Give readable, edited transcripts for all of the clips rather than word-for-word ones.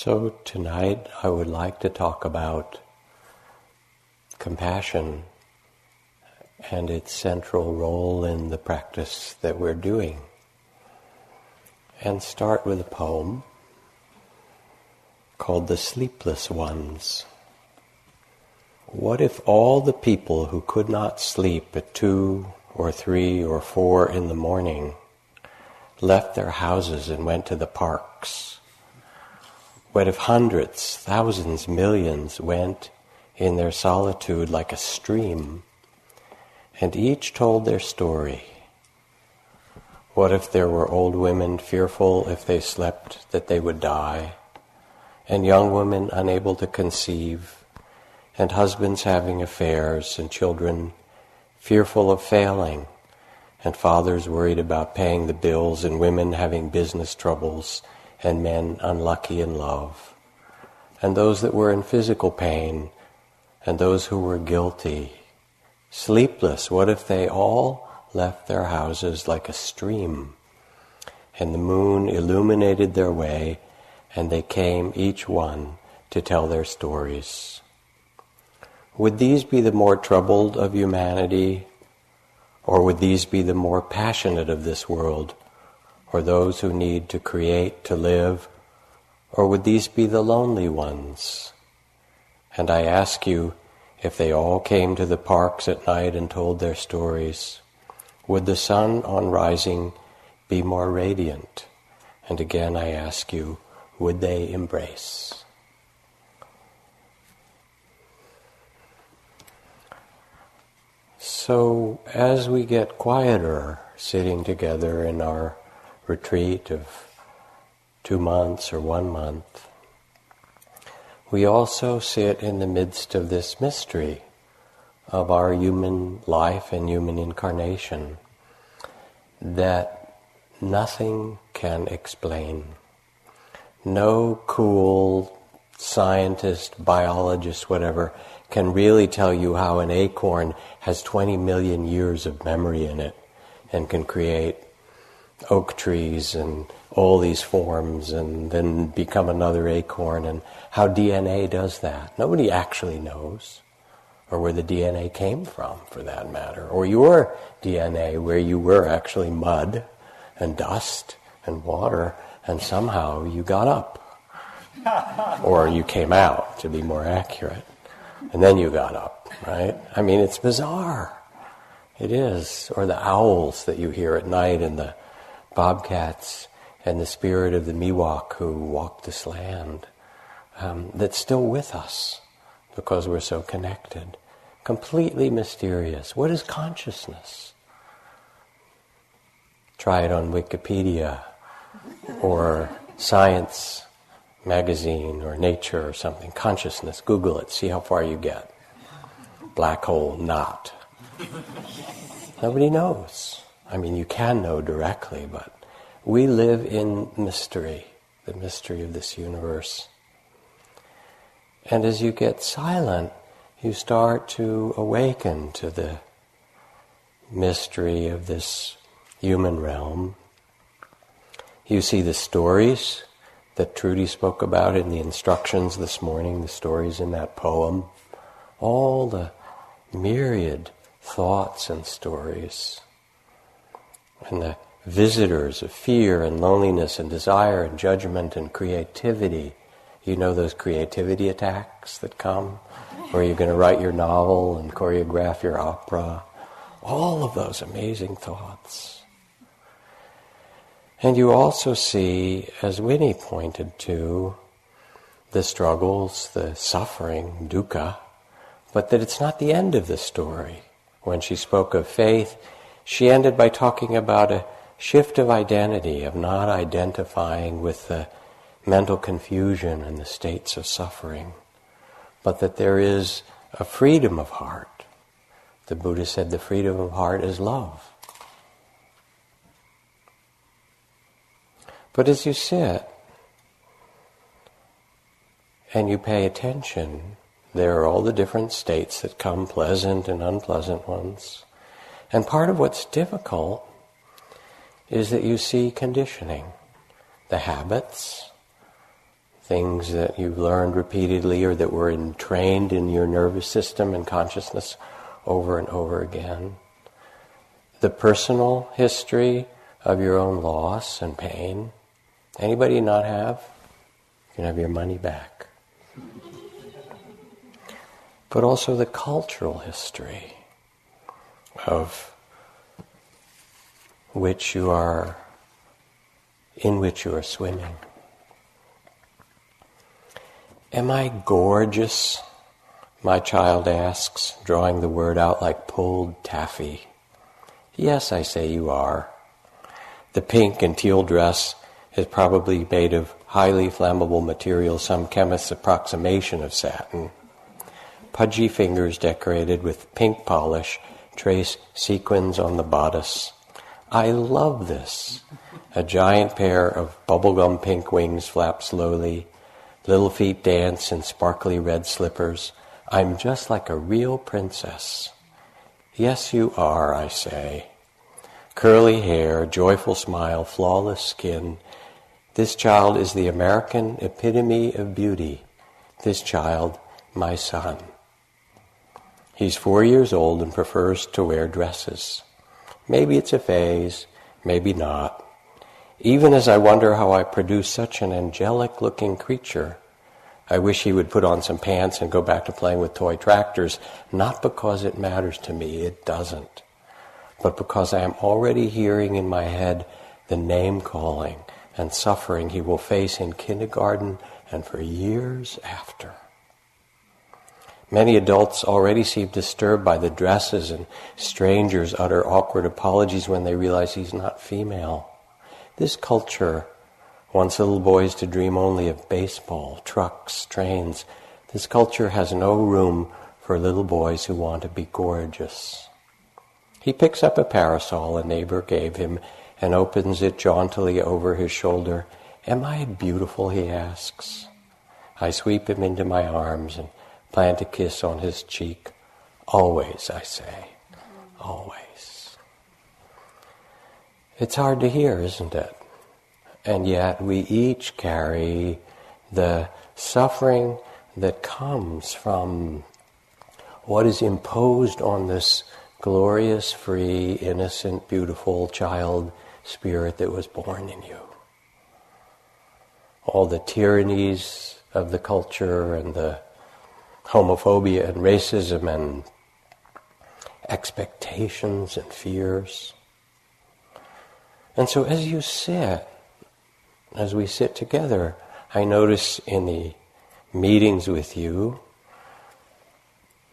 So tonight I would like to talk about compassion and its central role in the practice that we're doing. And start with a poem called The Sleepless Ones. What if all the people who could not sleep at 2 or 3 or 4 in the morning left their houses and went to the parks? What if hundreds, thousands, millions went in their solitude like a stream, and each told their story? What if there were old women fearful if they slept that they would die, and young women unable to conceive, and husbands having affairs, and children fearful of failing, and fathers worried about paying the bills, and women having business troubles, and men unlucky in love, and those that were in physical pain, and those who were guilty, sleepless? What if they all left their houses like a stream, and the moon illuminated their way, and they came, each one, to tell their stories? Would these be the more troubled of humanity, or would these be the more passionate of this world, or those who need to create to live, or would these be the lonely ones? And I ask you, if they all came to the parks at night and told their stories, would the sun on rising be more radiant? And again I ask you, would they embrace? So as we get quieter sitting together in our retreat of 2 months or 1 month, we also sit in the midst of this mystery of our human life and human incarnation that nothing can explain. No cool scientist, biologist, whatever, can really tell you how an acorn has 20 million years of memory in it and can create oak trees and all these forms and then become another acorn, and how DNA does that. Nobody actually knows, or where the DNA came from, for that matter, or your DNA, where you were actually mud and dust and water, and somehow you got up, or you came out, to be more accurate, and then you got up, right? I mean, it's bizarre. It is. Or the owls that you hear at night, and the bobcats, and the spirit of the Miwok who walked this land, that's still with us because we're so connected. Completely mysterious. What is consciousness? Try it on Wikipedia or Science magazine or Nature or something. Consciousness, Google it, see how far you get. Black hole, not. Nobody knows. I mean, you can know directly, but we live in mystery, the mystery of this universe. And as you get silent, you start to awaken to the mystery of this human realm. You see the stories that Trudy spoke about in the instructions this morning, the stories in that poem, all the myriad thoughts and stories, and the visitors of fear and loneliness and desire and judgment and creativity. You know those creativity attacks that come, where you're going to write your novel and choreograph your opera. All of those amazing thoughts. And you also see, as Winnie pointed to, the struggles, the suffering, dukkha, but that it's not the end of the story. When she spoke of faith, she ended by talking about a shift of identity, of not identifying with the mental confusion and the states of suffering, but that there is a freedom of heart. The Buddha said the freedom of heart is love. But as you sit and you pay attention, there are all the different states that come, pleasant and unpleasant ones. And part of what's difficult is that you see conditioning, the habits, things that you've learned repeatedly or that were entrained in your nervous system and consciousness over and over again. The personal history of your own loss and pain. Anybody not have? You can have your money back. But also the cultural history of in which you are swimming. Am I gorgeous? My child asks, drawing the word out like pulled taffy. Yes, I say you are. The pink and teal dress is probably made of highly flammable material, some chemist's approximation of satin. Pudgy fingers decorated with pink polish trace sequins on the bodice. I love this. A giant pair of bubblegum pink wings flap slowly. Little feet dance in sparkly red slippers. I'm just like a real princess. Yes, you are, I say. Curly hair, joyful smile, flawless skin. This child is the American epitome of beauty. This child, my son. He's 4 years old and prefers to wear dresses. Maybe it's a phase, maybe not. Even as I wonder how I produce such an angelic-looking creature, I wish he would put on some pants and go back to playing with toy tractors, not because it matters to me, it doesn't, but because I am already hearing in my head the name-calling and suffering he will face in kindergarten and for years after. Many adults already seem disturbed by the dresses, and strangers utter awkward apologies when they realize he's not female. This culture wants little boys to dream only of baseball, trucks, trains. This culture has no room for little boys who want to be gorgeous. He picks up a parasol a neighbor gave him and opens it jauntily over his shoulder. Am I beautiful, he asks. I sweep him into my arms and plant a kiss on his cheek. Always, I say. Always. It's hard to hear, isn't it? And yet we each carry the suffering that comes from what is imposed on this glorious, free, innocent, beautiful child spirit that was born in you. All the tyrannies of the culture and the homophobia and racism and expectations and fears. And so as we sit together, I notice in the meetings with you,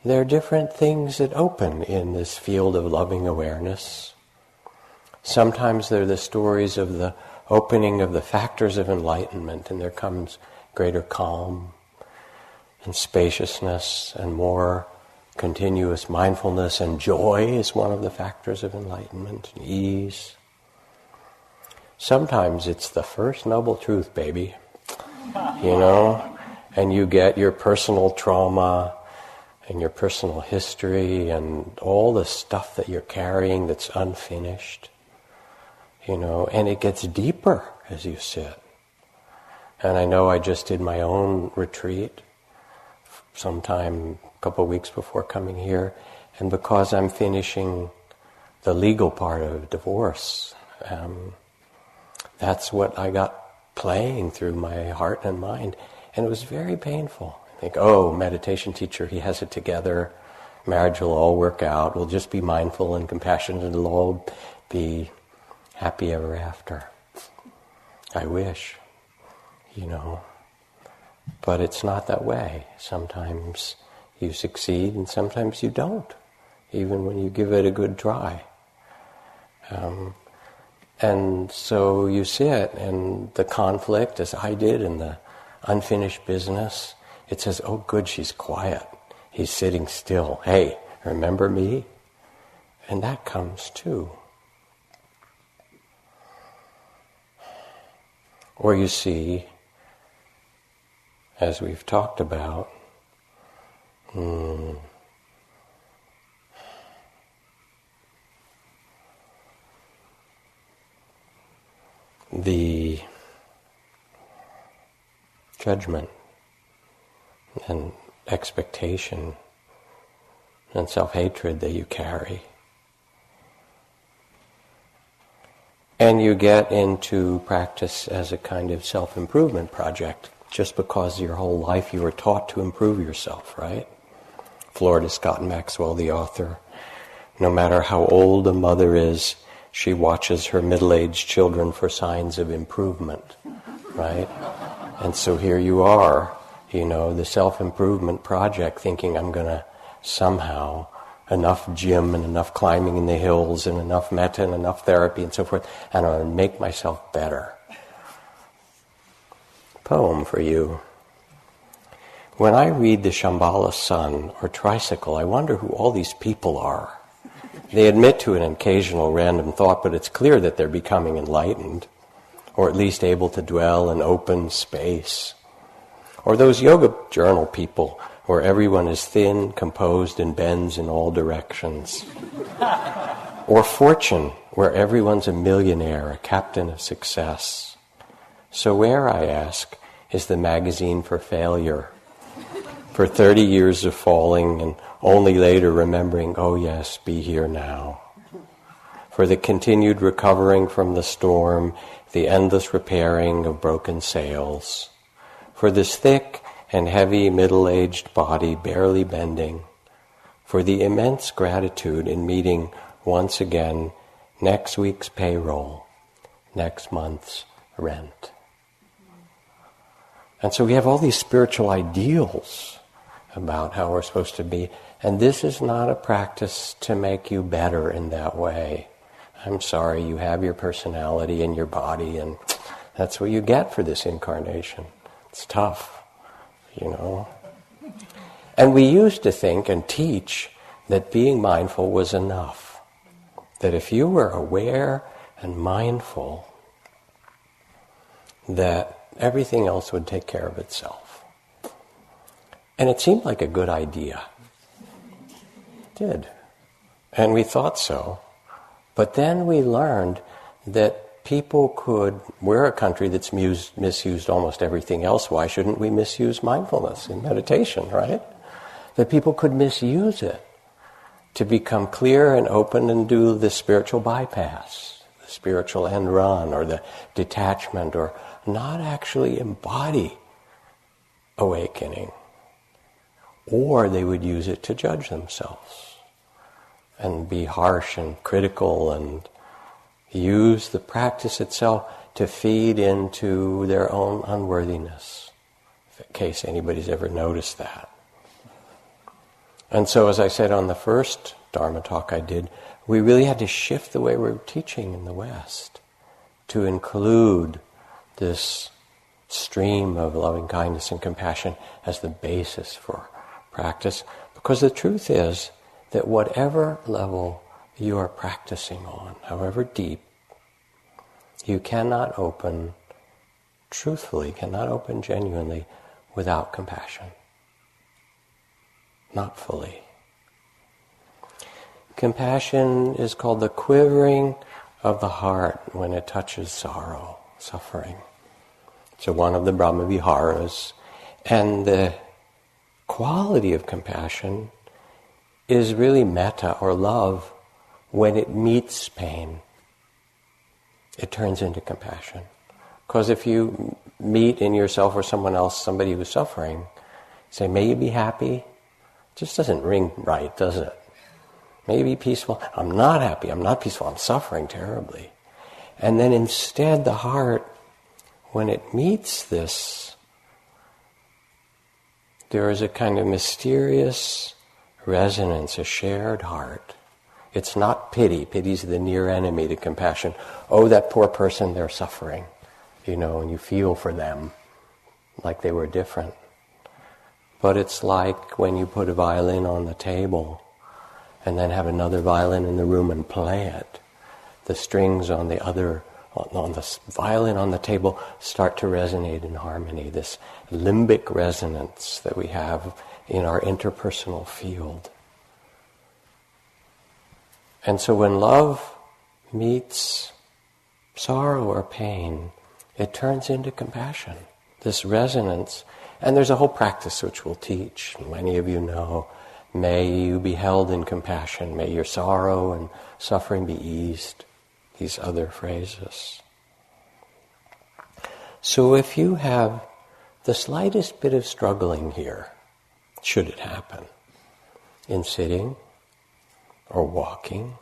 there are different things that open in this field of loving awareness. Sometimes they're the stories of the opening of the factors of enlightenment, and there comes greater calm and spaciousness and more continuous mindfulness, and joy is one of the factors of enlightenment, and ease. Sometimes it's the first noble truth, baby, and you get your personal trauma and your personal history and all the stuff that you're carrying that's unfinished, and it gets deeper as you sit. And I know I just did my own retreat sometime a couple of weeks before coming here, and because I'm finishing the legal part of divorce, that's what I got playing through my heart and mind, and it was very painful. I think, meditation teacher, he has it together, marriage will all work out, we'll just be mindful and compassionate, and it'll all be happy ever after. I wish, but it's not that way. Sometimes you succeed and sometimes you don't, even when you give it a good try. And so you sit, and the conflict, as I did in the unfinished business, it says, oh good, she's quiet. He's sitting still. Hey, remember me? And that comes too. Or you see, as we've talked about, the judgment and expectation and self-hatred that you carry. And you get into practice as a kind of self-improvement project just because your whole life you were taught to improve yourself, right? Florida Scott Maxwell, the author, no matter how old a mother is, she watches her middle-aged children for signs of improvement, right? And so here you are, the self-improvement project, thinking I'm going to somehow, enough gym and enough climbing in the hills and enough metta and enough therapy and so forth, and I'm going to make myself better. Poem for you. When I read the Shambhala Sun or Tricycle, I wonder who all these people are. They admit to an occasional random thought, but it's clear that they're becoming enlightened, or at least able to dwell in open space. Or those yoga journal people, where everyone is thin, composed, and bends in all directions. Or Fortune, where everyone's a millionaire, a captain of success. So where, I ask, is the magazine for failure? For 30 years of falling and only later remembering, oh yes, be here now. For the continued recovering from the storm, the endless repairing of broken sails. For this thick and heavy middle-aged body barely bending. For the immense gratitude in meeting once again next week's payroll, next month's rent. And so we have all these spiritual ideals about how we're supposed to be. And this is not a practice to make you better in that way. I'm sorry, you have your personality and your body, and that's what you get for this incarnation. It's tough, And we used to think and teach that being mindful was enough. That if you were aware and mindful, that everything else would take care of itself. And it seemed like a good idea. It did. And we thought so. But then we learned that we're a country that's misused almost everything else. Why shouldn't we misuse mindfulness in meditation, right? That people could misuse it to become clear and open and do the spiritual bypass, the spiritual end run, or the detachment, or not actually embody awakening. Or they would use it to judge themselves and be harsh and critical and use the practice itself to feed into their own unworthiness, in case anybody's ever noticed that. And so, as I said on the first Dharma talk I did, we really had to shift the way we're teaching in the West to include this stream of loving kindness and compassion as the basis for practice, because the truth is that whatever level you are practicing on, however deep, you cannot open truthfully, cannot open genuinely without compassion. Not fully. Compassion is called the quivering of the heart when it touches sorrow, suffering. So one of the Brahma Viharas, and the quality of compassion is really metta or love. When it meets pain, it turns into compassion. Because if you meet in yourself or someone else somebody who's suffering, say, may you be happy, it just doesn't ring right, does it? May you be peaceful. I'm not happy, I'm not peaceful, I'm suffering terribly. And then instead the heart, when it meets this, there is a kind of mysterious resonance, a shared heart. It's not pity. Pity's the near enemy to compassion. Oh, that poor person, they're suffering. And you feel for them like they were different. But it's like when you put a violin on the table and then have another violin in the room and play it. The strings on the violin on the table start to resonate in harmony, this limbic resonance that we have in our interpersonal field. And so when love meets sorrow or pain, it turns into compassion. this resonance. And there's a whole practice which we'll teach. Many of you know, may you be held in compassion, may your sorrow and suffering be eased. These other phrases. So if you have the slightest bit of struggling here, should it happen, in sitting, or walking,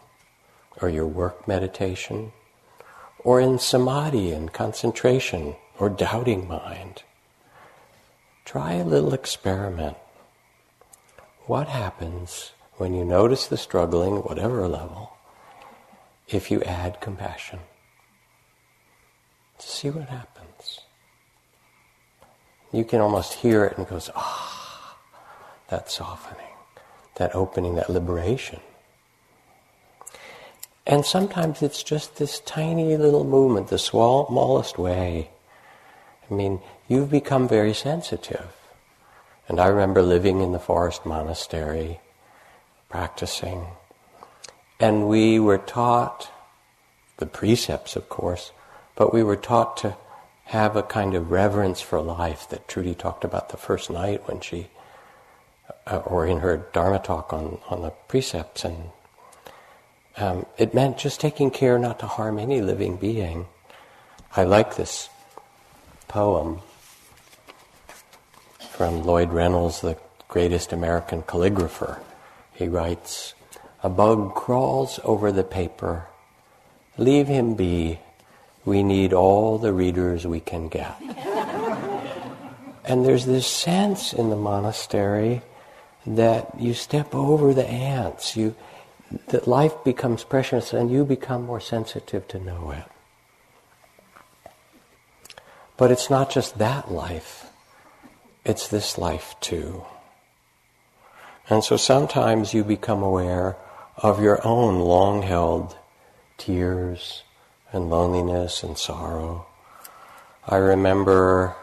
or your work meditation, or in samadhi and concentration, or doubting mind, try a little experiment. What happens when you notice the struggling, whatever level, if you add compassion? See what happens. You can almost hear it and it goes, that softening, that opening, that liberation. And sometimes it's just this tiny little movement, the smallest way. I mean, you've become very sensitive. And I remember living in the forest monastery, practicing. And we were taught, the precepts of course, but we were taught to have a kind of reverence for life that Trudy talked about the first night when she, or in her Dharma talk on the precepts. And it meant just taking care not to harm any living being. I like this poem from Lloyd Reynolds, the greatest American calligrapher. He writes, "A bug crawls over the paper. Leave him be. We need all the readers we can get." And there's this sense in the monastery that you step over the ants. That life becomes precious and you become more sensitive to know it. But it's not just that life. It's this life too. And so sometimes you become aware of your own long-held tears and loneliness and sorrow. I remember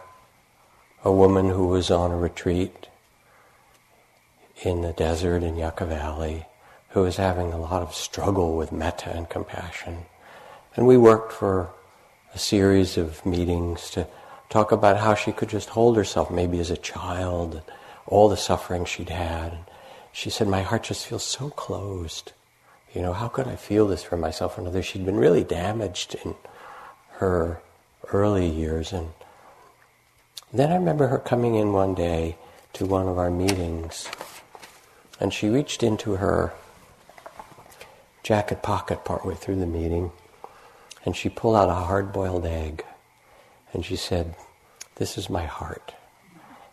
a woman who was on a retreat in the desert in Yucca Valley who was having a lot of struggle with metta and compassion. And we worked for a series of meetings to talk about how she could just hold herself, maybe as a child, and all the suffering she'd had. And she said, "My heart just feels so closed. How could I feel this for myself and others?" She'd been really damaged in her early years. And then I remember her coming in one day to one of our meetings, and she reached into her jacket pocket partway through the meeting, and she pulled out a hard-boiled egg. And she said, "This is my heart."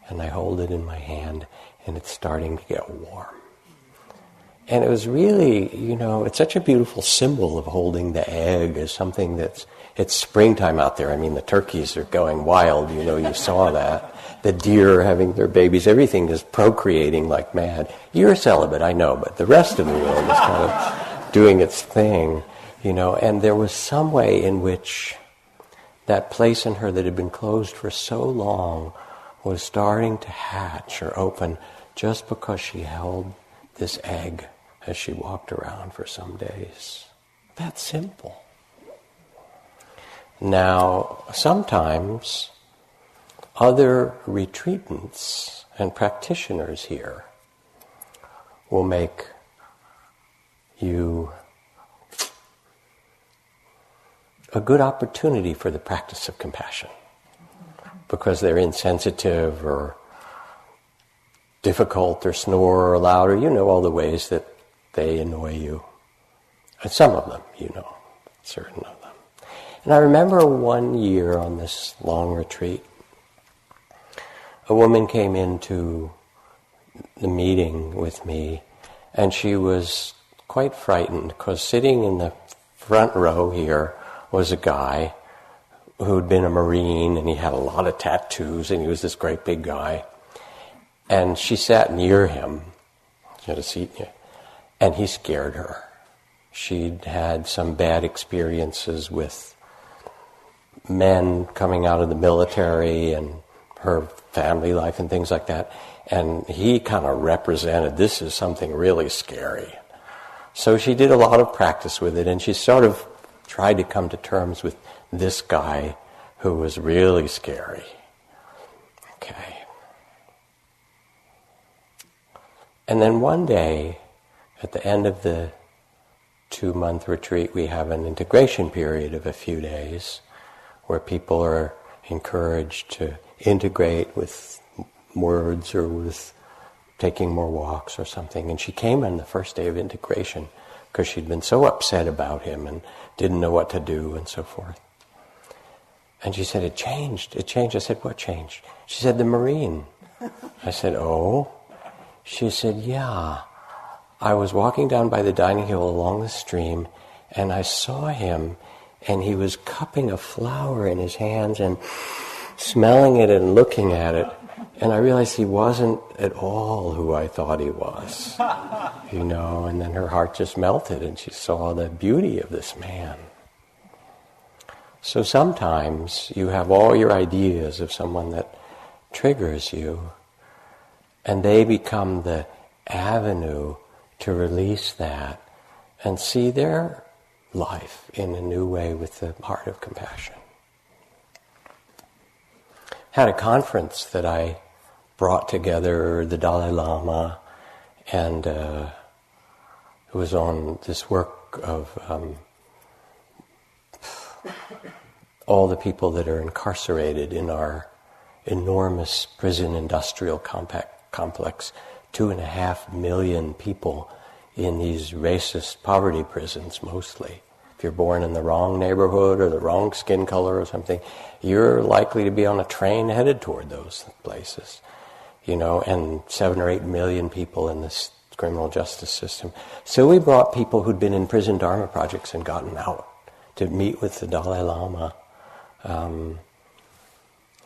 And I hold it in my hand, and it's starting to get warm. And it was really, it's such a beautiful symbol of holding the egg as something it's springtime out there. I mean, the turkeys are going wild, you saw that. The deer are having their babies, everything is procreating like mad. You're celibate, I know, but the rest of the world is kind of doing its thing, and there was some way in which that place in her that had been closed for so long was starting to hatch or open just because she held this egg as she walked around for some days. That's simple. Now, sometimes other retreatants and practitioners here will make you a good opportunity for the practice of compassion because they're insensitive or difficult or snore or loud, or all the ways that they annoy you. And some of them, certain of them. And I remember one year on this long retreat, a woman came into the meeting with me, and she was quite frightened because sitting in the front row here was a guy who'd been a Marine, and he had a lot of tattoos, and he was this great big guy. And she sat near him, she had a seat near, and he scared her. She'd had some bad experiences with men coming out of the military and her family life and things like that. And he kind of represented, this is something really scary. So she did a lot of practice with it, and she sort of tried to come to terms with this guy who was really scary. And then one day, at the end of the 2-month retreat, we have an integration period of a few days where people are encouraged to integrate with words or with taking more walks or something. And she came on the first day of integration because she'd been so upset about him and didn't know what to do and so forth. And she said, it changed. I said, what changed? She said, the Marine. I said, oh? She said, yeah. I was walking down by the dining hill along the stream, and I saw him, and he was cupping a flower in his hands and smelling it and looking at it. And I realized he wasn't at all who I thought he was. And then her heart just melted, and she saw the beauty of this man. So sometimes you have all your ideas of someone that triggers you, and they become the avenue to release that and see their life in a new way with the heart of compassion. Had a conference that I brought together the Dalai Lama, and it was on this work of all the people that are incarcerated in our enormous prison industrial complex, 2.5 million people in these racist poverty prisons mostly. If you're born in the wrong neighborhood or the wrong skin color or something, you're likely to be on a train headed toward those places. And 7 or 8 million people in this criminal justice system. So we brought people who'd been in prison Dharma projects and gotten out to meet with the Dalai Lama. It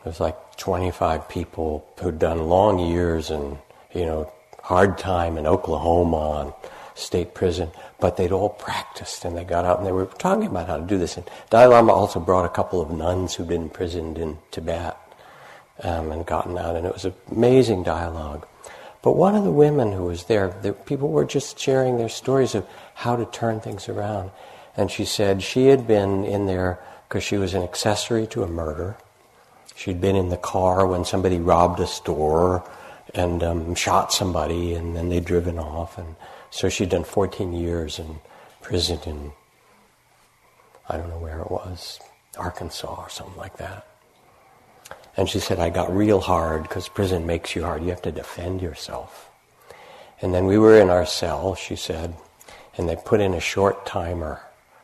was like 25 people who'd done long years and, hard time in Oklahoma and state prison, but they'd all practiced and they got out and they were talking about how to do this. And Dalai Lama also brought a couple of nuns who'd been imprisoned in Tibet and gotten out, and it was an amazing dialogue. But one of the women who was there, the people were just sharing their stories of how to turn things around. And she said she had been in there because she was an accessory to a murder. She'd been in the car when somebody robbed a store and shot somebody, and then they'd driven off. And so she'd done 14 years in prison in, I don't know where it was, Arkansas or something like that. And she said, I got real hard because prison makes you hard. You have to defend yourself. And then we were in our cell, she said, and they put in a short timer,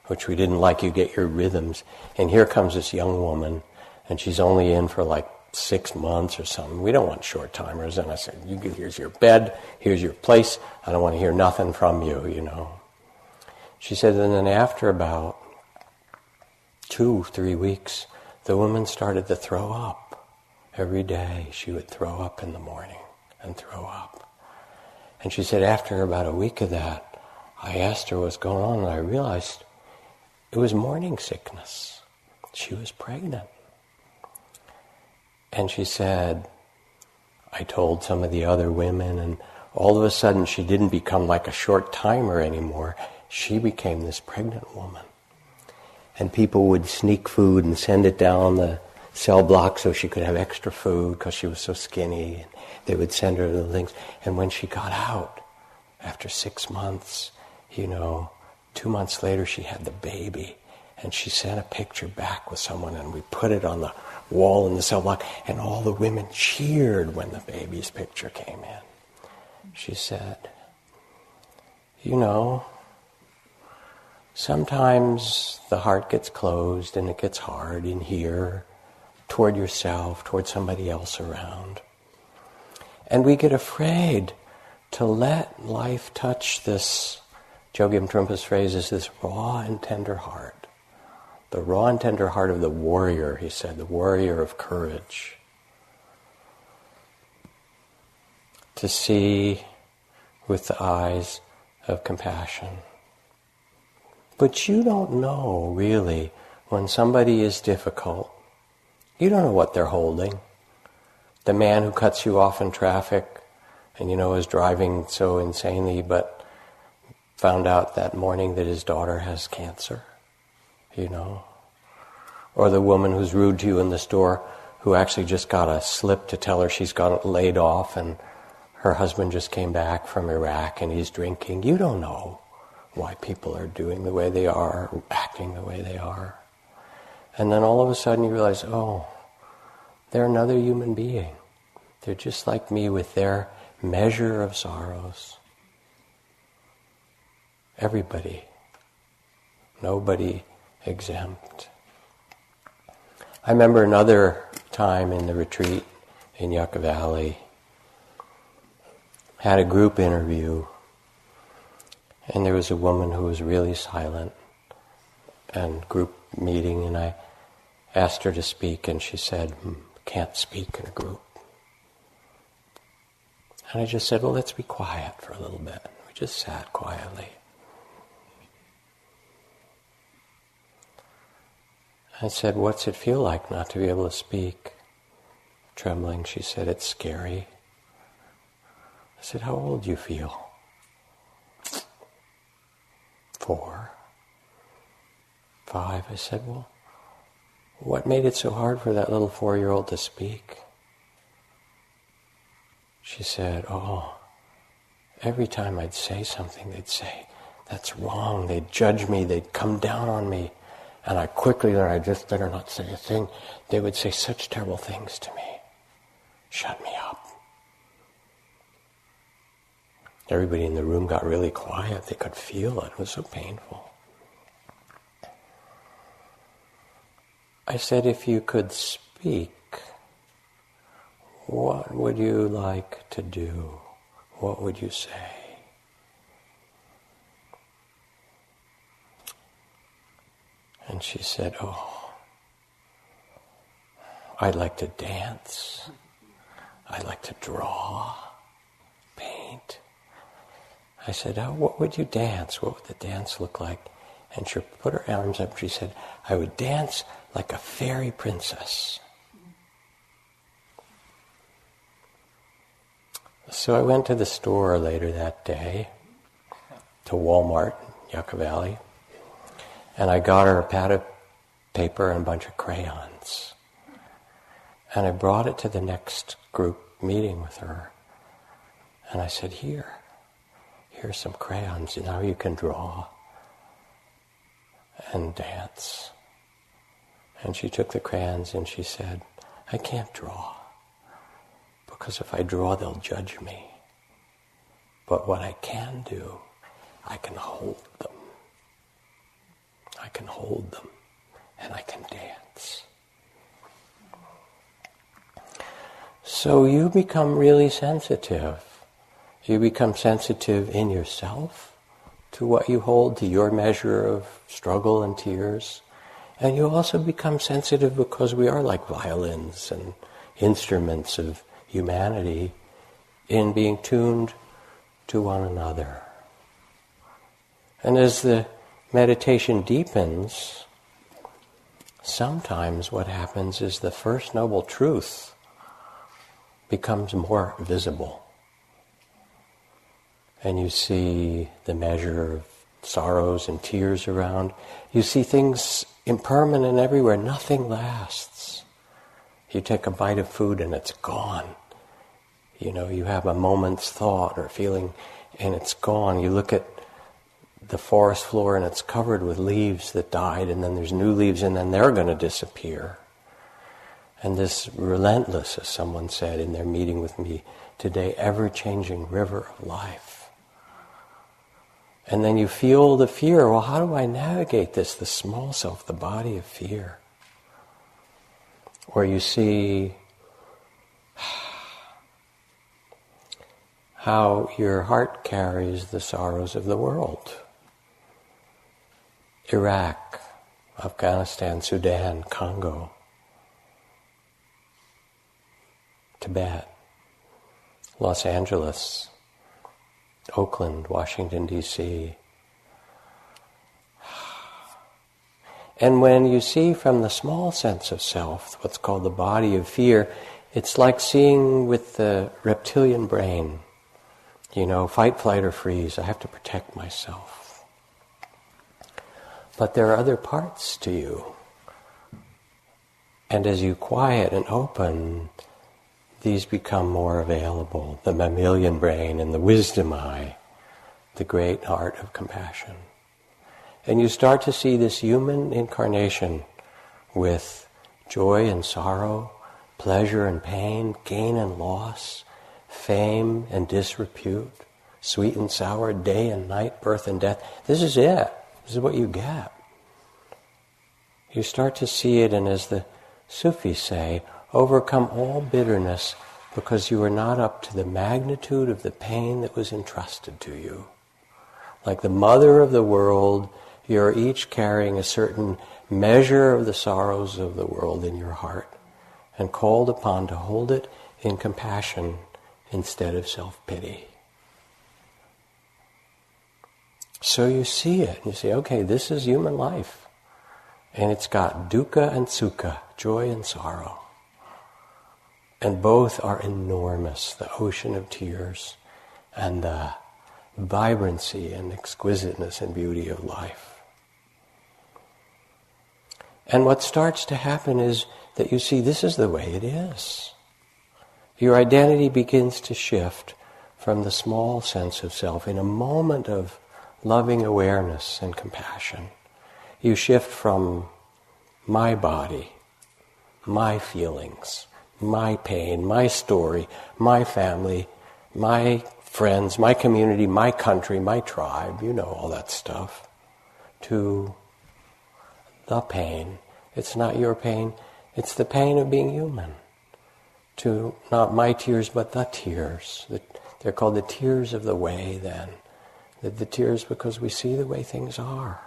which we didn't like. You get your rhythms. And here comes this young woman, and she's only in for like 6 months or something. We don't want short timers. And I said, here's your bed, here's your place. I don't want to hear nothing from you, She said, and then after about 2-3 weeks, the woman started to throw up. Every day she would throw up in the morning and throw up. And she said after about a week of that, I asked her what's going on, and I realized it was morning sickness. She was pregnant. And she said, I told some of the other women, and all of a sudden she didn't become like a short timer anymore. She became this pregnant woman. And people would sneak food and send it down the cell block so she could have extra food because she was so skinny. And they would send her the things. And when she got out, after 6 months, 2 months later she had the baby. And she sent a picture back with someone, and we put it on the wall in the cell block, and all the women cheered when the baby's picture came in. She said, sometimes the heart gets closed and it gets hard in here, toward yourself, toward somebody else around. And we get afraid to let life touch this, Chogyam Trungpa's phrase is this raw and tender heart. The raw and tender heart of the warrior, he said, the warrior of courage. To see with the eyes of compassion. But you don't know, really, when somebody is difficult. You don't know what they're holding. The man who cuts you off in traffic and is driving so insanely but found out that morning that his daughter has cancer, Or the woman who's rude to you in the store who actually just got a slip to tell her she's got laid off and her husband just came back from Iraq and he's drinking. You don't know why people are doing the way they are, acting the way they are. And then all of a sudden you realize, oh, they're another human being. They're just like me with their measure of sorrows. Everybody. Nobody exempt. I remember another time in the retreat in Yucca Valley, had a group interview, and there was a woman who was really silent, and group meeting, and I asked her to speak, and she said, can't speak in a group. And I just said, well, let's be quiet for a little bit. We just sat quietly. I said, what's it feel like not to be able to speak? Trembling, she said, it's scary. I said, how old do you feel? 4, 5. I said, well, what made it so hard for that little 4-year-old to speak? She said, oh, every time I'd say something, they'd say, that's wrong. They'd judge me. They'd come down on me. And I quickly learned, I just better not say a thing. They would say such terrible things to me. Shut me up. Everybody in the room got really quiet. They could feel it. It was so painful. I said, if you could speak, what would you like to do? What would you say? And she said, oh, I'd like to dance. I'd like to draw, paint. I said, oh, what would you dance? What would the dance look like? And she put her arms up and she said, I would dance like a fairy princess. So I went to the store later that day, to Walmart, Yucca Valley, and I got her a pad of paper and a bunch of crayons. And I brought it to the next group meeting with her. And I said, here's some crayons. Now you can draw and dance. And she took the crayons and she said, I can't draw. Because if I draw, they'll judge me. But what I can do, I can hold them. I can hold them, and I can dance. So you become really sensitive. You become sensitive in yourself to what you hold, to your measure of struggle and tears. And you also become sensitive because we are like violins and instruments of humanity in being tuned to one another. And as the meditation deepens, sometimes what happens is the first noble truth becomes more visible. And you see the measure of sorrows and tears around. You see things impermanent everywhere. Nothing lasts. You take a bite of food and it's gone. You have a moment's thought or feeling and it's gone. You look at the forest floor and it's covered with leaves that died, and then there's new leaves and then they're going to disappear. And this relentless, as someone said in their meeting with me today, ever-changing river of life. And then you feel the fear. Well, how do I navigate this? The small self, the body of fear. Or you see how your heart carries the sorrows of the world. Iraq, Afghanistan, Sudan, Congo, Tibet, Los Angeles, Oakland, Washington, D.C. And when you see from the small sense of self, what's called the body of fear, it's like seeing with the reptilian brain. Fight, flight, or freeze. I have to protect myself. But there are other parts to you. And as you quiet and open, these become more available. The mammalian brain and the wisdom eye, the great art of compassion. And you start to see this human incarnation with joy and sorrow, pleasure and pain, gain and loss, fame and disrepute, sweet and sour, day and night, birth and death. This is it. This is what you get. You start to see it, and as the Sufis say, overcome all bitterness because you are not up to the magnitude of the pain that was entrusted to you. Like the mother of the world, you're each carrying a certain measure of the sorrows of the world in your heart and called upon to hold it in compassion instead of self-pity. So you see it, and you say, okay, this is human life. And it's got dukkha and sukha, joy and sorrow. And both are enormous, the ocean of tears and the vibrancy and exquisiteness and beauty of life. And what starts to happen is that you see this is the way it is. Your identity begins to shift from the small sense of self. In a moment of loving awareness and compassion, you shift from my body, my feelings, my pain, my story, my family, my friends, my community, my country, my tribe, you know all that stuff, to the pain. It's not your pain, it's the pain of being human. To not my tears, but the tears. They're called the tears of the way then. The tears because we see the way things are.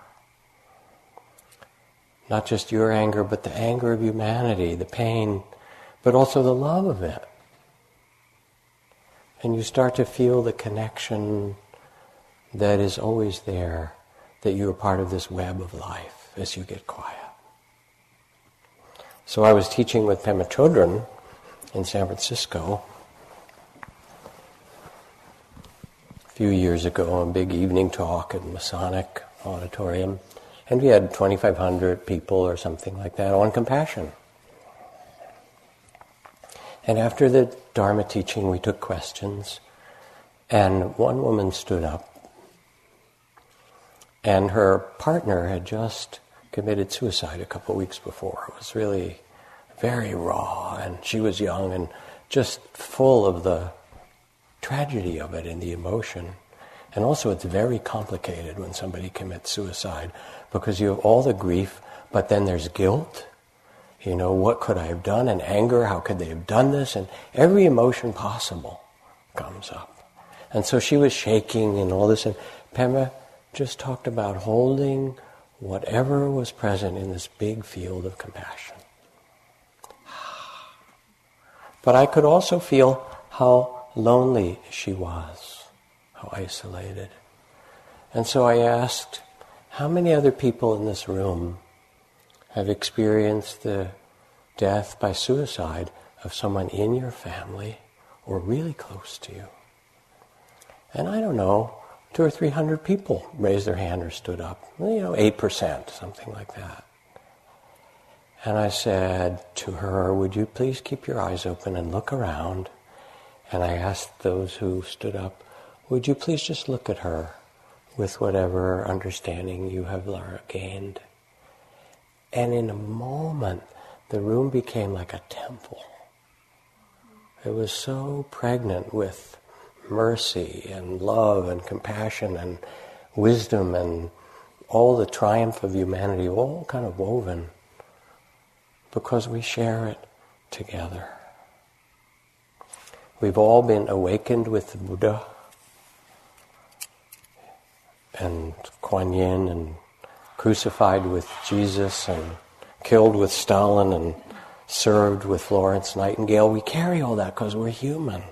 Not just your anger, but the anger of humanity, the pain, but also the love of it. And you start to feel the connection that is always there, that you are part of this web of life as you get quiet. So I was teaching with Pema Chodron in San Francisco a few years ago, a big evening talk at Masonic Auditorium, and we had 2,500 people or something like that on compassion. And after the Dharma teaching, we took questions, and one woman stood up, and her partner had just committed suicide a couple of weeks before. It was really very raw, and she was young and just full of the tragedy of it and the emotion. And also it's very complicated when somebody commits suicide because you have all the grief, but then there's guilt. You know, what could I have done? And anger, how could they have done this? And every emotion possible comes up. And so she was shaking and all this, and Pema just talked about holding whatever was present in this big field of compassion. But I could also feel how lonely she was, how isolated. And so I asked, how many other people in this room have experienced the death by suicide of someone in your family or really close to you? And I don't know, 200 or 300 people raised their hand or stood up. 8%, something like that. And I said to her, would you please keep your eyes open and look around? And I asked those who stood up, would you please just look at her with whatever understanding you have gained? And in a moment, the room became like a temple. It was so pregnant with mercy and love and compassion and wisdom and all the triumph of humanity, all kind of woven, because we share it together. We've all been awakened with the Buddha and Kuan Yin and crucified with Jesus and killed with Stalin and served with Florence Nightingale. We carry all that because we're human.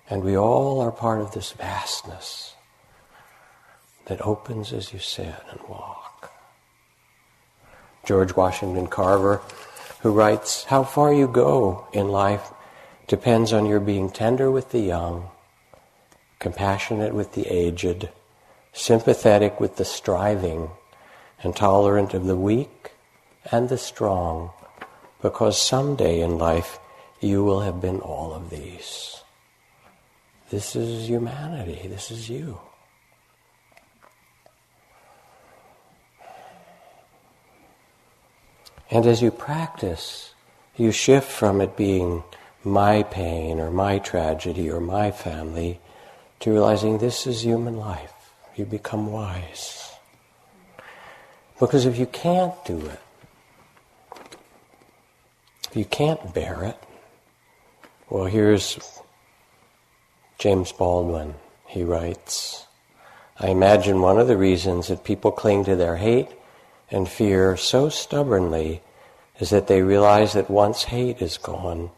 And we all are part of this vastness that opens as you sit and walk. George Washington Carver, who writes, how far you go in life depends on your being tender with the young, compassionate with the aged, sympathetic with the striving, and tolerant of the weak and the strong, because someday in life you will have been all of these. This is humanity. This is you. And as you practice, you shift from it being my pain or my tragedy or my family to realizing this is human life. You become wise. Because if you can't do it, if you can't bear it, well, here's James Baldwin. He writes, I imagine one of the reasons that people cling to their hate and fear so stubbornly is that they realize that once hate is gone,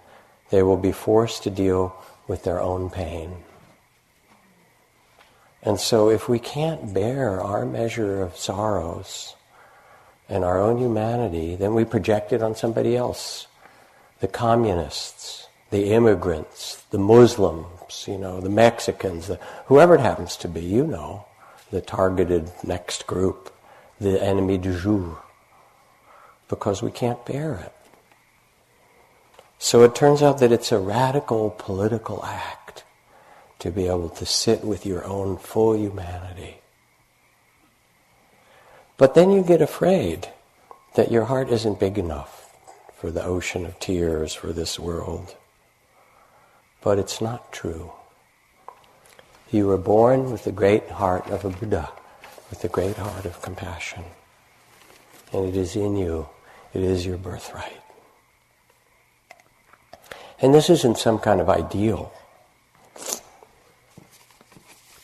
they will be forced to deal with their own pain. And so if we can't bear our measure of sorrows and our own humanity, then we project it on somebody else. The communists, the immigrants, the Muslims, the Mexicans, whoever it happens to be, the targeted next group, the ennemi du jour, because we can't bear it. So it turns out that it's a radical political act to be able to sit with your own full humanity. But then you get afraid that your heart isn't big enough for the ocean of tears for this world. But it's not true. You were born with the great heart of a Buddha, with the great heart of compassion. And it is in you. It is your birthright. And this isn't some kind of ideal.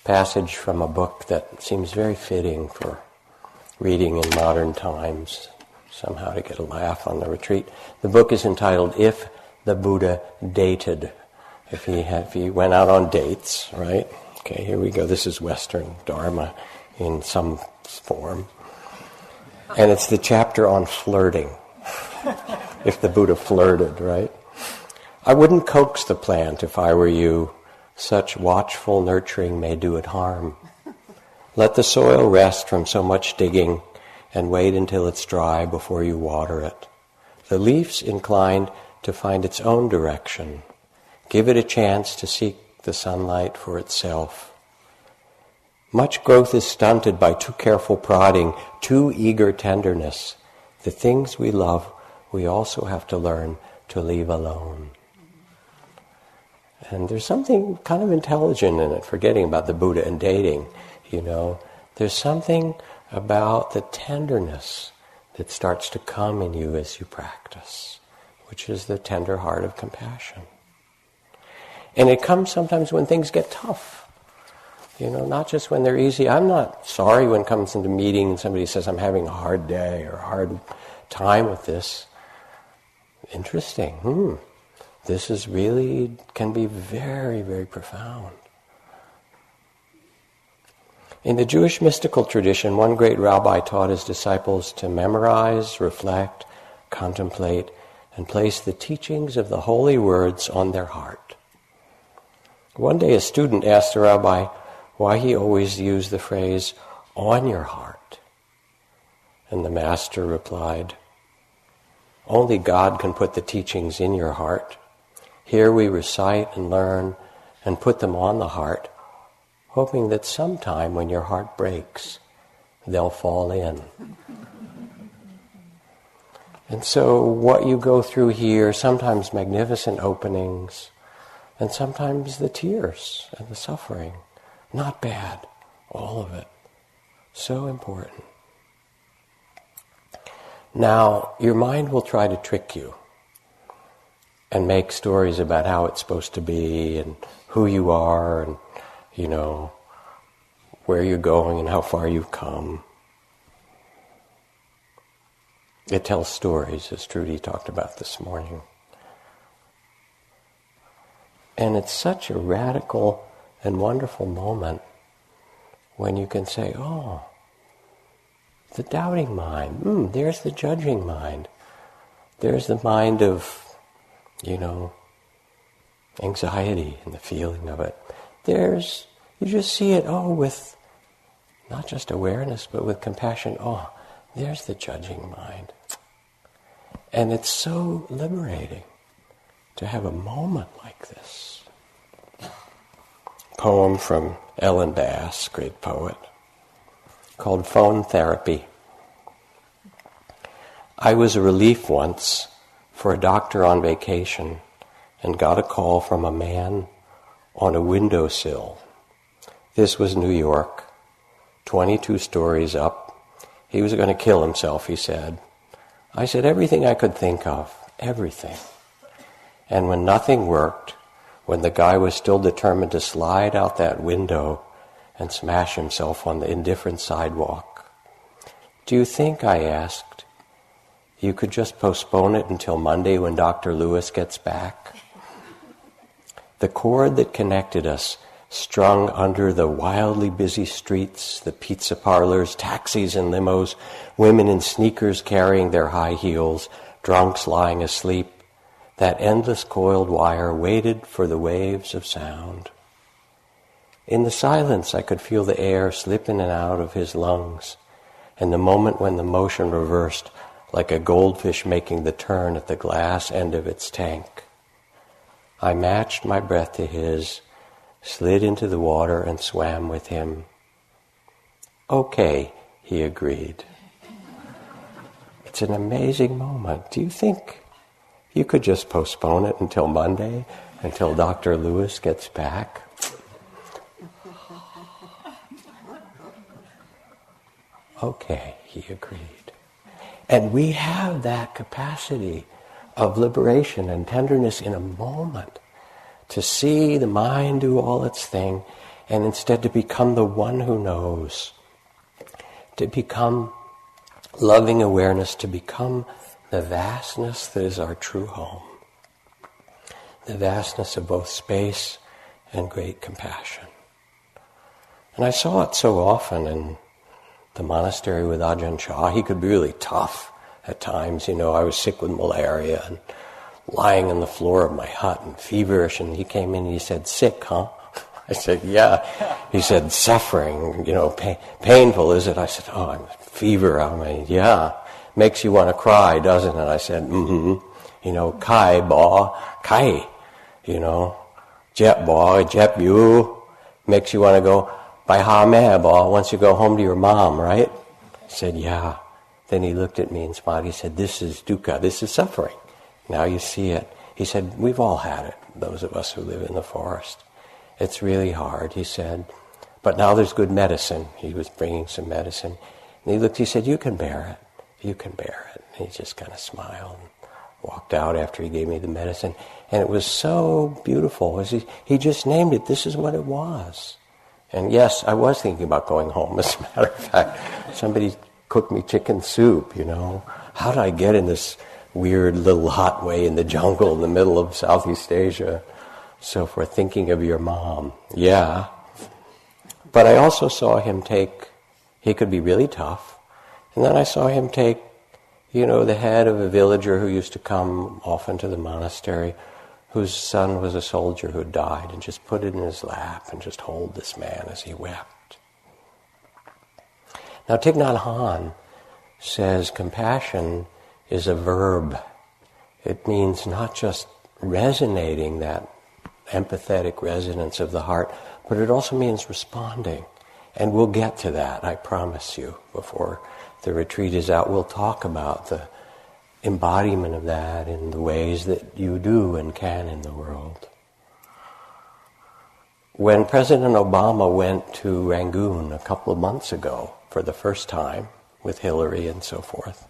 Passage from a book that seems very fitting for reading in modern times, somehow to get a laugh on the retreat. The book is entitled, If the Buddha Dated. If he went out on dates, right? Okay, here we go. This is Western Dharma in some form. And it's the chapter on flirting. If the Buddha flirted, right? I wouldn't coax the plant if I were you. Such watchful nurturing may do it harm. Let the soil rest from so much digging and wait until it's dry before you water it. The leaf's inclined to find its own direction. Give it a chance to seek the sunlight for itself. Much growth is stunted by too careful prodding, too eager tenderness. The things we love, we also have to learn to leave alone. And there's something kind of intelligent in it, forgetting about the Buddha and dating, There's something about the tenderness that starts to come in you as you practice, which is the tender heart of compassion. And it comes sometimes when things get tough. Not just when they're easy. I'm not sorry when it comes into meeting and somebody says, I'm having a hard day or a hard time with this. Interesting. This is really, can be very, very profound. In the Jewish mystical tradition, one great rabbi taught his disciples to memorize, reflect, contemplate, and place the teachings of the holy words on their heart. One day a student asked the rabbi why he always used the phrase, on your heart. And the master replied, only God can put the teachings in your heart. Here we recite and learn and put them on the heart, hoping that sometime when your heart breaks, they'll fall in. And so what you go through here, sometimes magnificent openings, and sometimes the tears and the suffering, not bad, all of it, so important. Now, your mind will try to trick you and make stories about how it's supposed to be and who you are and, where you're going and how far you've come. It tells stories, as Trudy talked about this morning. And it's such a radical and wonderful moment when you can say, oh, the doubting mind, there's the judging mind. There's the mind of, anxiety and the feeling of it. You just see it, with not just awareness, but with compassion. Oh, there's the judging mind. And it's so liberating. to have a moment like this. Poem from Ellen Bass, great poet, called Phone Therapy. I was a relief once for a doctor on vacation and got a call from a man on a windowsill. This was New York, 22 stories up. He was going to kill himself, he said. I said everything I could think of, everything. And when nothing worked, when the guy was still determined to slide out that window and smash himself on the indifferent sidewalk, do you think, I asked, you could just postpone it until Monday when Dr. Lewis gets back? The cord that connected us, strung under the wildly busy streets, the pizza parlors, taxis and limos, women in sneakers carrying their high heels, drunks lying asleep, that endless coiled wire waited for the waves of sound. In the silence, I could feel the air slip in and out of his lungs, and the moment when the motion reversed, like a goldfish making the turn at the glass end of its tank. I matched my breath to his, slid into the water and swam with him. Okay, he agreed. It's an amazing moment. Do you think you could just postpone it until Monday, until Dr. Lewis gets back? Okay, he agreed. And we have that capacity of liberation and tenderness in a moment, to see the mind do all its thing, and instead to become the one who knows, to become loving awareness, to become the vastness that is our true home, the vastness of both space and great compassion. And I saw it so often in the monastery with Ajahn Chah. He could be really tough at times. You know, I was sick with malaria and lying on the floor of my hut and feverish, and he came in and he said, "Sick, huh?" I said, "Yeah." He said, "Suffering, painful, is it?" I said, "Oh, I'm fever." I mean, "Yeah, makes you want to cry, doesn't it?" I said, "Mm-hmm. Kai ba, kai, jet ba, jet you, makes you want to go, by ha me ba, once you go home to your mom, right?" I said, "Yeah." Then he looked at me and smiled. He said, "This is dukkha, this is suffering. Now you see it." He said, "We've all had it, those of us who live in the forest. It's really hard," he said. "But now there's good medicine." He was bringing some medicine. And he looked, he said, "You can bear it. You can bear it." And he just kind of smiled and walked out after he gave me the medicine. And it was so beautiful. He just named it. This is what it was. And yes, I was thinking about going home, as a matter of fact. Somebody cooked me chicken soup, How did I get in this weird little hot way in the jungle in the middle of Southeast Asia? So for thinking of your mom, yeah. But I also saw him he could be really tough. And then I saw him take, the head of a villager who used to come often to the monastery, whose son was a soldier who had died, and just put it in his lap and just hold this man as he wept. Now Thich Nhat Hanh says compassion is a verb. It means not just resonating, that empathetic resonance of the heart, but it also means responding. And we'll get to that, I promise you. Before the retreat is out, we'll talk about the embodiment of that in the ways that you do and can in the world. When President Obama went to Rangoon a couple of months ago for the first time with Hillary and so forth,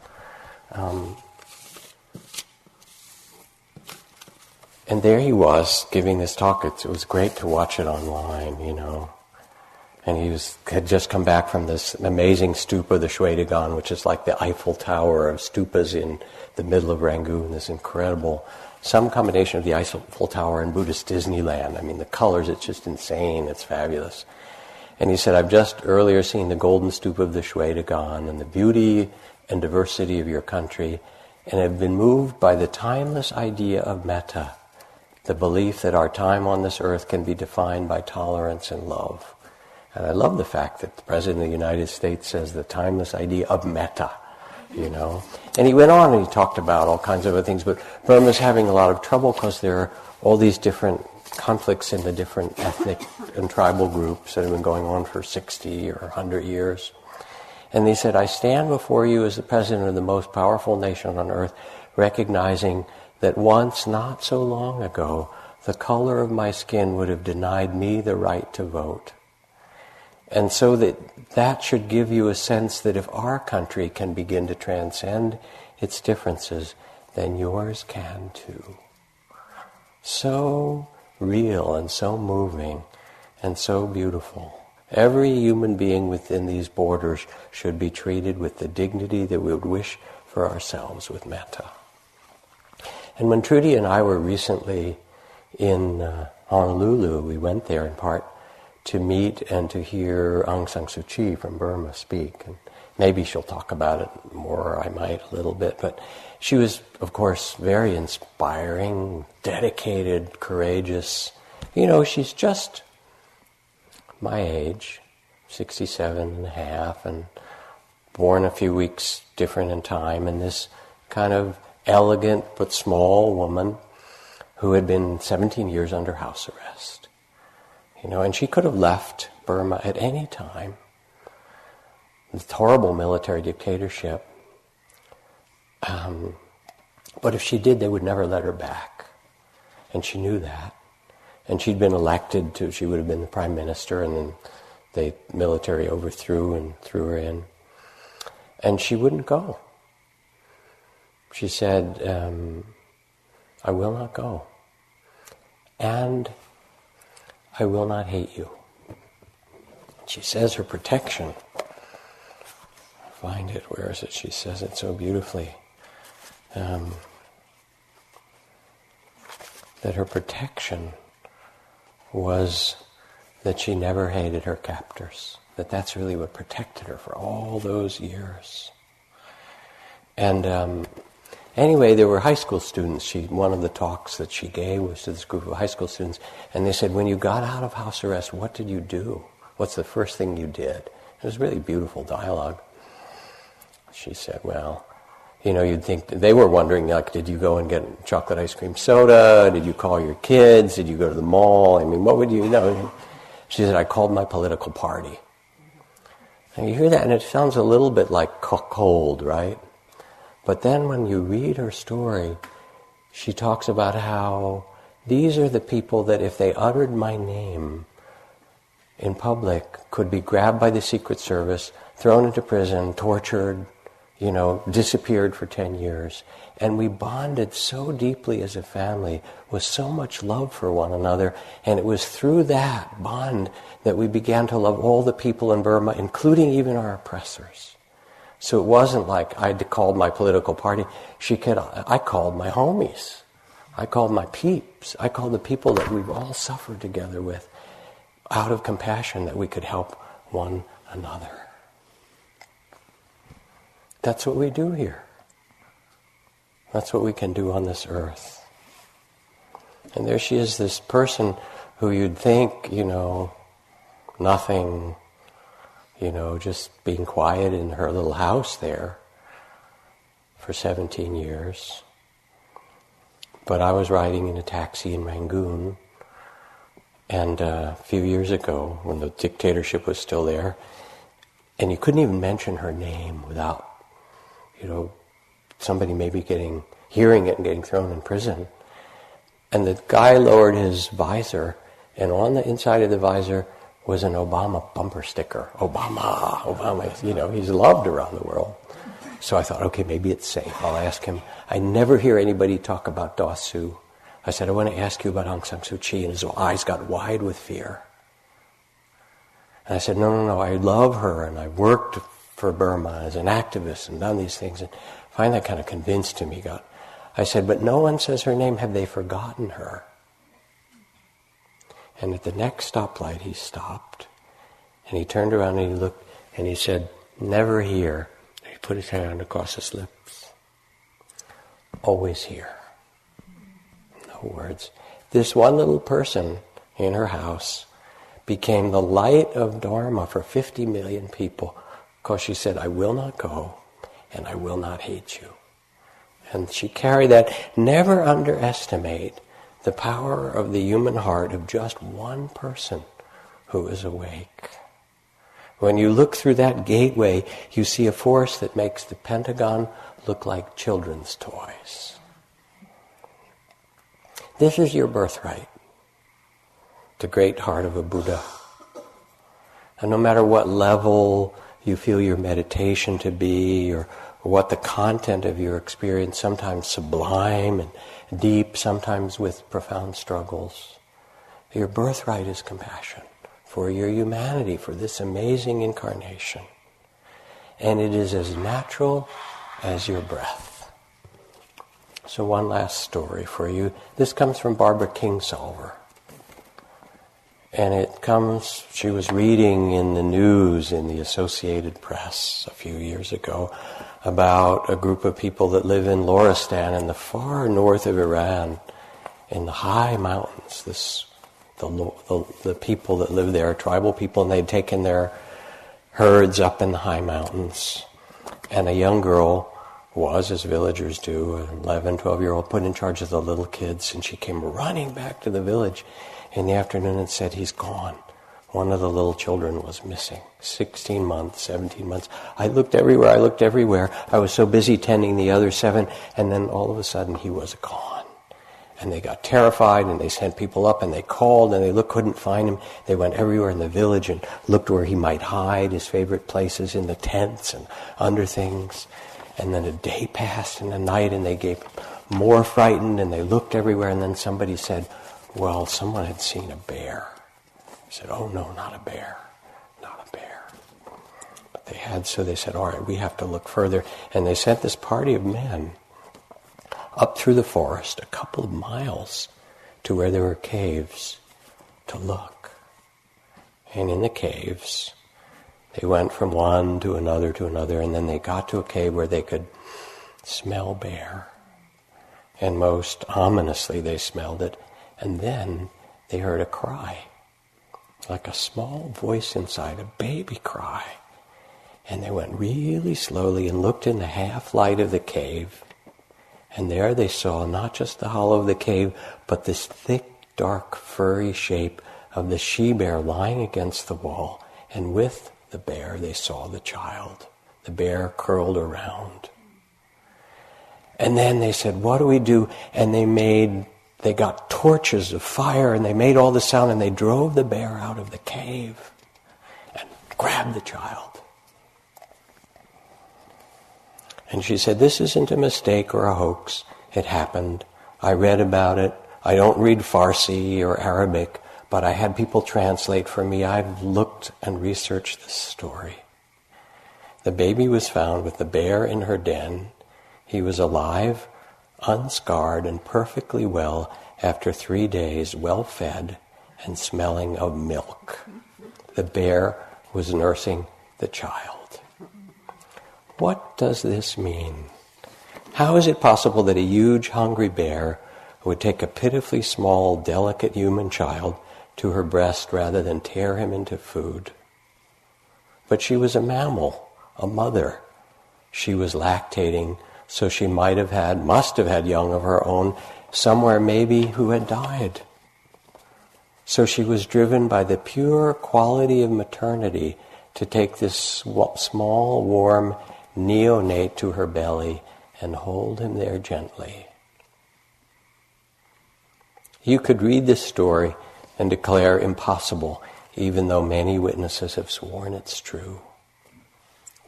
and there he was giving this talk. It was great to watch it online, And he had just come back from this amazing stupa, the Shwedagon, which is like the Eiffel Tower of stupas in the middle of Rangoon, this incredible, some combination of the Eiffel Tower and Buddhist Disneyland. I mean, the colors, it's just insane, it's fabulous. And he said, "I've just earlier seen the golden stupa of the Shwedagon and the beauty and diversity of your country, and have been moved by the timeless idea of metta, the belief that our time on this earth can be defined by tolerance and love." And I love the fact that the President of the United States says the timeless idea of metta. you know. And he went on and he talked about all kinds of other things, but Burma's having a lot of trouble because there are all these different conflicts in the different ethnic and tribal groups that have been going on for 60 or 100 years. And he said, I stand before you as the president of the most powerful nation on earth, recognizing that once, not so long ago, the color of my skin would have denied me the right to vote. And so that should give you a sense that if our country can begin to transcend its differences, then yours can too. So real and so moving and so beautiful. Every human being within these borders should be treated with the dignity that we would wish for ourselves with metta. And when Trudy and I were recently in Honolulu, we went there in part to meet and to hear Aung San Suu Kyi from Burma speak. And maybe she'll talk about it more, or I might a little bit. But she was, of course, very inspiring, dedicated, courageous. You know, she's just my age, 67 and a half, and born a few weeks different in time, and this kind of elegant but small woman who had been 17 years under house arrest. You know, and she could have left Burma at any time. This horrible military dictatorship. But if she did, they would never let her back. And she knew that. And she'd been elected to, she would have been the prime minister, and then the military overthrew and threw her in. And she wouldn't go. She said, I will not go. And I will not hate you. She says her protection. Find it, where is it? She says it so beautifully. That her protection was that she never hated her captors. That's really what protected her for all those years. And anyway, there were high school students. One of the talks that she gave was to this group of high school students, and they said, when you got out of house arrest, what did you do? What's the first thing you did? It was really beautiful dialogue. She said, well, you know, you'd think, they were wondering, like, did you go and get chocolate ice cream soda? Did you call your kids? Did you go to the mall? I mean, what would you know? She said, I called my political party. And you hear that, and it sounds a little bit like cold, right? But then when you read her story, she talks about how these are the people that if they uttered my name in public could be grabbed by the Secret Service, thrown into prison, tortured, you know, disappeared for 10 years. And we bonded so deeply as a family with so much love for one another. And it was through that bond that we began to love all the people in Burma, including even our oppressors. So it wasn't like I called my political party. I called my homies. I called my peeps. I called the people that we've all suffered together with, out of compassion that we could help one another. That's what we do here. That's what we can do on this earth. And there she is, this person who you'd think, you know, nothing, you know, just being quiet in her little house there for 17 years. But I was riding in a taxi in Rangoon, and a few years ago, when the dictatorship was still there, and you couldn't even mention her name without, you know, somebody maybe hearing it and getting thrown in prison. And the guy lowered his visor, and on the inside of the visor was an Obama bumper sticker. Obama, you know, he's loved around the world. So I thought, okay, maybe it's safe. I'll ask him. I never hear anybody talk about Daw Suu. I said, I want to ask you about Aung San Suu Kyi, and his eyes got wide with fear. And I said, no, I love her, and I worked for Burma as an activist and done these things. And finally that kind of convinced him. I said, but no one says her name. Have they forgotten her? And at the next stoplight he stopped, and he turned around and he looked, and he said, never here. And he put his hand across his lips. Always here. No words. This one little person in her house became the light of Dharma for 50 million people, because she said, I will not go, and I will not hate you. And she carried that. Never underestimate the power of the human heart of just one person who is awake. When you look through that gateway, you see a force that makes the Pentagon look like children's toys. This is your birthright, the great heart of a Buddha. And no matter what level you feel your meditation to be, or what the content of your experience, sometimes sublime and deep, sometimes with profound struggles, your birthright is compassion for your humanity, for this amazing incarnation. And it is as natural as your breath. So one last story for you. This comes from Barbara Kingsolver. And it comes, she was reading in the news in the Associated Press a few years ago about a group of people that live in Loristan in the far north of Iran, in the high mountains. The people that live there are tribal people, and they'd taken their herds up in the high mountains. And a young girl was, as villagers do, an 11, 12-year-old, put in charge of the little kids, and she came running back to the village in the afternoon and said, "He's gone. One of the little children was missing. 16 months, 17 months. I looked everywhere. I was so busy tending the other 7, and then all of a sudden he was gone." And they got terrified, and they sent people up, and they called, and they couldn't find him. They went everywhere in the village and looked where he might hide, his favorite places, in the tents and under things. And then a day passed and a night, and they gave more frightened, and they looked everywhere, and then somebody said, "Well, someone had seen a bear." I said, "Oh no, not a bear, not a bear." But they had, so they said, "All right, we have to look further." And they sent this party of men up through the forest, a couple of miles, to where there were caves to look. And in the caves, they went from one to another, and then they got to a cave where they could smell bear. And most ominously they smelled it. And then they heard a cry, like a small voice inside, a baby cry. And they went really slowly and looked in the half light of the cave. And there they saw not just the hollow of the cave, but this thick, dark, furry shape of the she-bear lying against the wall. And with the bear they saw the child, the bear curled around. And then they said, "What do we do?" And they got torches of fire, and they made all the sound, and they drove the bear out of the cave and grabbed the child. And she said, "This isn't a mistake or a hoax. It happened. I read about it. I don't read Farsi or Arabic, but I had people translate for me. I've looked and researched this story." The baby was found with the bear in her den. He was alive, unscarred, and perfectly well after 3 days, well fed and smelling of milk. The bear was nursing the child. What does this mean? How is it possible that a huge, hungry bear would take a pitifully small, delicate human child to her breast rather than tear him into food? But she was a mammal, a mother. She was lactating, so she must have had young of her own, somewhere maybe who had died. So she was driven by the pure quality of maternity to take this small, warm neonate to her belly and hold him there gently. You could read this story and declare impossible, even though many witnesses have sworn it's true.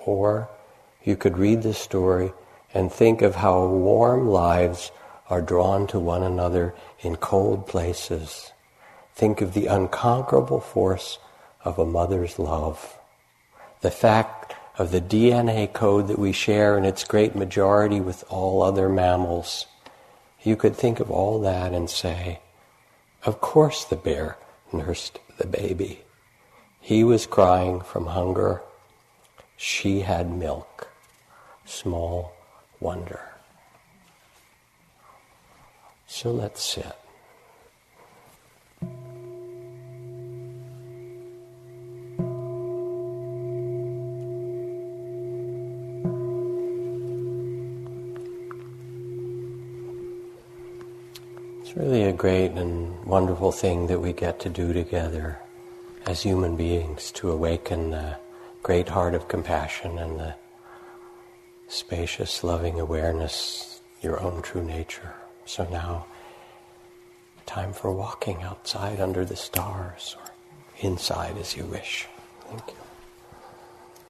Or you could read this story and think of how warm lives are drawn to one another in cold places. Think of the unconquerable force of a mother's love. The fact of the DNA code that we share in its great majority with all other mammals. You could think of all that and say, of course the bear nursed the baby. He was crying from hunger. She had milk. Small wonder. So let's sit. really a great and wonderful thing that we get to do together as human beings, to awaken the great heart of compassion and the spacious, loving awareness, your own true nature. So now, time for walking outside under the stars, or inside as you wish. Thank you.